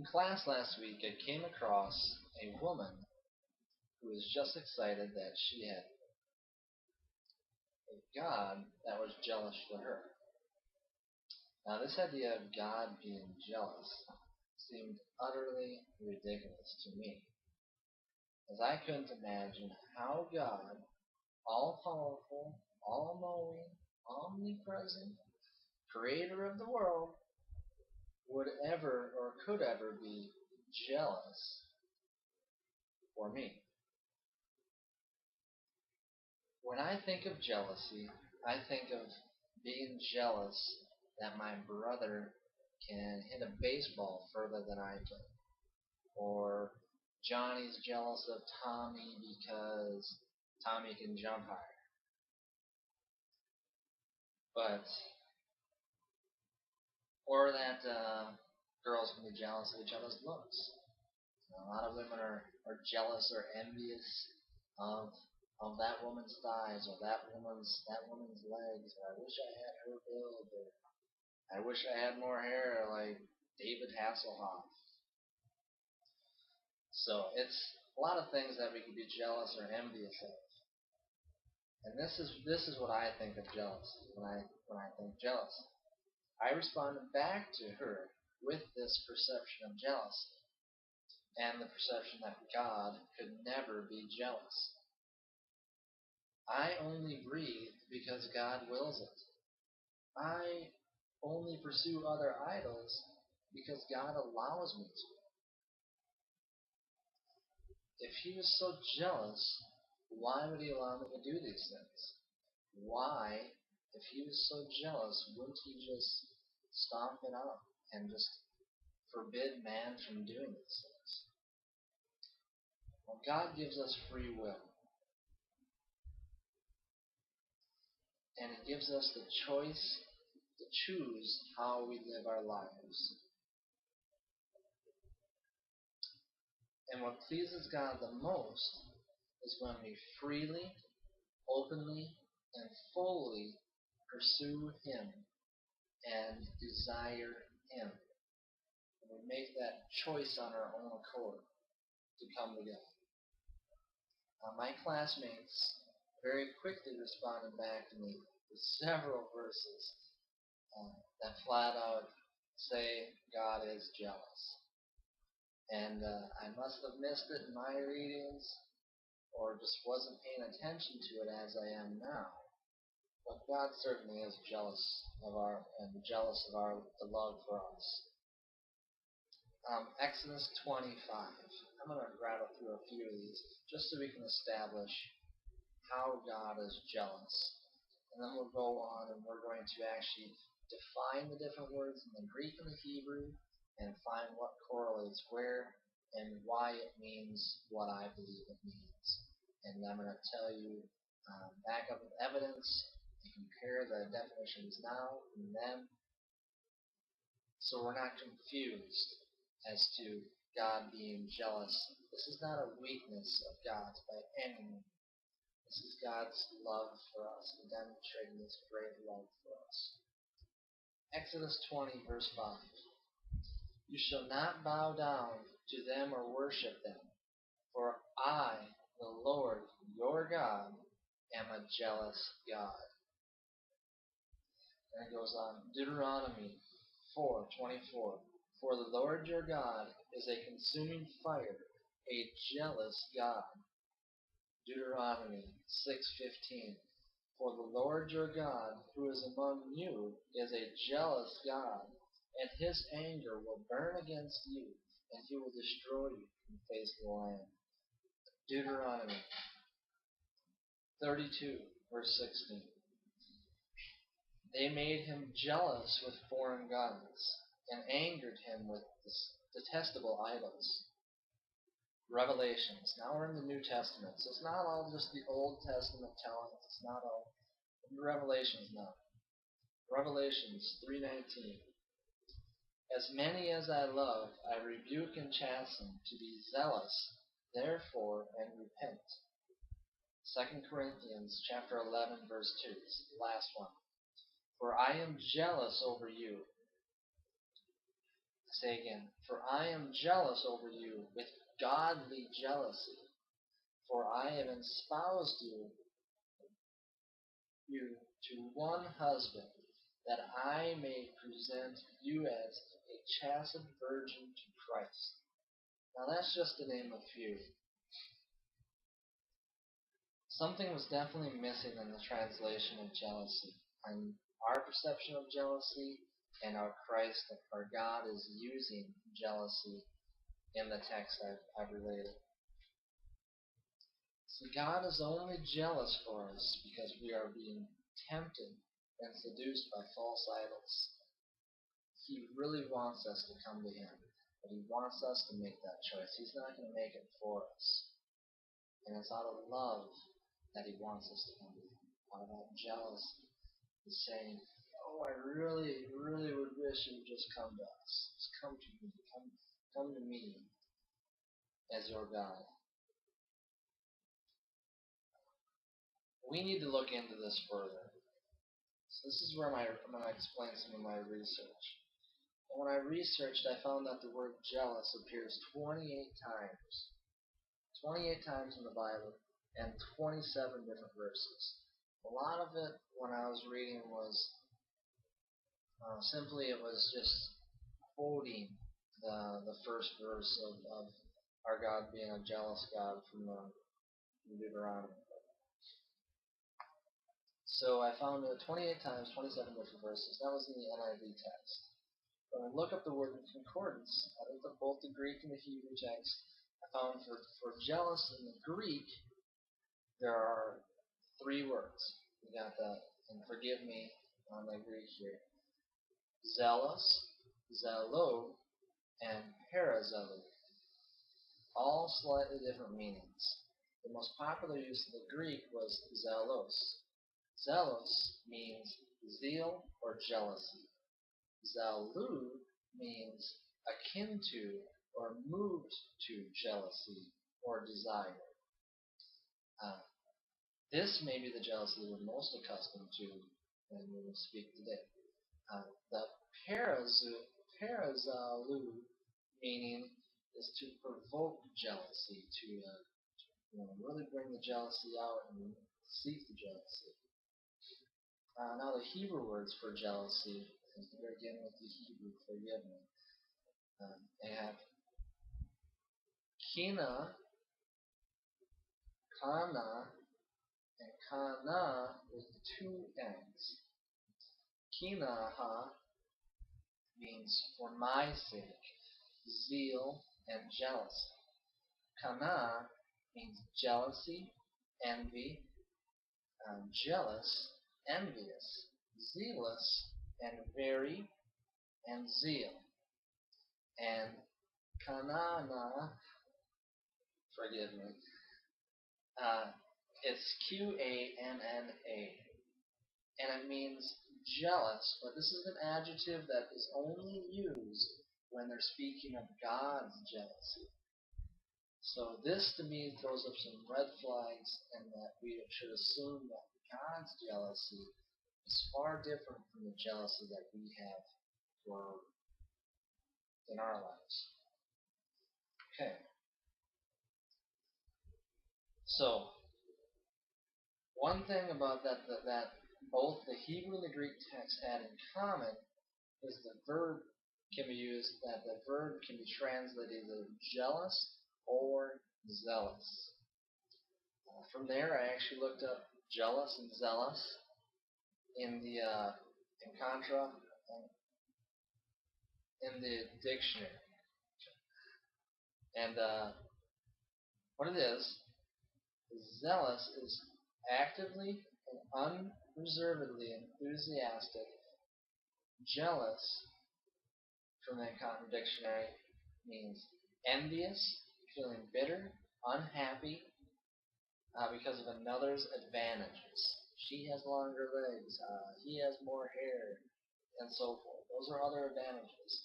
In class last week, I came across a woman who was just excited that she had a God that was jealous for her. Now, this idea of God being jealous seemed utterly ridiculous to me, as I couldn't imagine how God, all powerful, all knowing, omnipresent, creator of the world, would ever or could ever be jealous for me. When I think of jealousy, I think of being jealous that my brother can hit a baseball further than I can. Or Johnny's jealous of Tommy because Tommy can jump higher. Or that girls can be jealous of each other's looks. A lot of women are jealous or envious of of that woman's thighs or that woman's legs, or I wish I had her build, or I wish I had more hair like David Hasselhoff. So it's a lot of things that we could be jealous or envious of. And this is what I think of jealousy when I think jealousy. I responded back to her with this perception of jealousy and the perception that God could never be jealous. I only breathe because God wills it. I only pursue other idols because God allows me to. If he was so jealous, why would he allow me to do these things? Why, if he was so jealous, wouldn't he just stomp it out and just forbid man from doing these things? Well, God gives us free will. And it gives us the choice to choose how we live our lives. And what pleases God the most is when we freely, openly, and fully pursue him and desire him. And we make that choice on our own accord to come to God. My classmates very quickly responded back to me with several verses that flat out say God is jealous. And I must have missed it in my readings or just wasn't paying attention to it as I am now. But God certainly is jealous of our the love for us. Exodus 25. I'm going to rattle through a few of these just so we can establish how God is jealous. And then we'll go on and we're going to actually define the different words in the Greek and the Hebrew and find what correlates where and why it means what I believe it means. And I'm going to tell you back up with evidence to compare the definitions now and then so we're not confused as to God being jealous. This is not a weakness of God's by any means. This is God's love for us, and demonstrating His great love for us. Exodus 20, verse 5. You shall not bow down to them or worship them, for I, the Lord your God, am a jealous God. And it goes on, Deuteronomy 4:24. For the Lord your God is a consuming fire, a jealous God. Deuteronomy 6:15. For the Lord your God, who is among you, is a jealous God, and his anger will burn against you, and he will destroy you from the face of the land. Deuteronomy 32, verse 16. They made him jealous with foreign gods, and angered him with detestable idols. Revelations. Now we're in the New Testament, so it's not all just the Old Testament tellings. It's not all. Revelations now. Revelations 3:19. As many as I love, I rebuke and chasten. To be zealous, therefore, and repent. 2 Corinthians chapter 11, verse 2. This is the last one. For I am jealous over you. Say again, for I am jealous over you with godly jealousy, for I have espoused you to one husband, that I may present you as a chaste virgin to Christ. Now that's just to name a few. Something was definitely missing in the translation of jealousy. And our perception of jealousy and our Christ, our God, is using jealousy in the text I've related. So God is only jealous for us because we are being tempted and seduced by false idols. He really wants us to come to Him, but He wants us to make that choice. He's not going to make it for us. And it's out of love that He wants us to come to Him. Out of that jealousy. He's saying, oh, I really, really would wish you would just come to us. Just come to me. Come to me as your God. We need to look into this further. So this is where I'm going to explain some of my research. And when I researched, I found that the word jealous appears 28 times. 28 times in the Bible and 27 different verses. A lot of it, when I was reading, was simply it was just quoting the first verse of our God being a jealous God from Deuteronomy. So I found it 28 times, 27 different verses. That was in the NIV text. When I look up the word in concordance, I looked up both the Greek and the Hebrew text. I found for jealous in the Greek, there are 3 words. We got that, and forgive me on my Greek here. Zealous, zelo, and parazelo. All slightly different meanings. The most popular use of the Greek was zelos. Zelos means zeal or jealousy. Zalou means akin to or moved to jealousy or desire. This may be the jealousy we're most accustomed to when we speak today. The parazalou meaning is to provoke jealousy, to really bring the jealousy out and seek the jealousy. Now the Hebrew words for jealousy, as we begin with the Hebrew, forgive me. They have kina, kana, and kana with 2 N's. Kinaha means for my sake, zeal and jealousy. Kana means jealousy, envy, jealous, envious, zealous, and very, and zeal. And kanana, forgive me, it's Qanna, and it means jealous, but this is an adjective that is only used when they're speaking of God's jealousy. So this to me throws up some red flags, and that we should assume that God's jealousy is far different from the jealousy that we have in our lives. Okay. So, one thing about that both the Hebrew and the Greek text had in common is the verb can be used, that the verb can be translated either jealous or zealous. From there, I actually looked up jealous and zealous in the in contra in the dictionary, and what it is zealous is actively and unreservedly enthusiastic. Jealous, from the Encounter Dictionary, means envious, feeling bitter, unhappy because of another's advantages. She has longer legs, he has more hair, and so forth. Those are other advantages.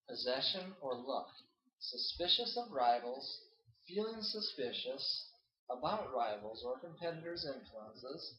Possession or luck. Suspicious of rivals, feeling suspicious about rivals or competitors' influences,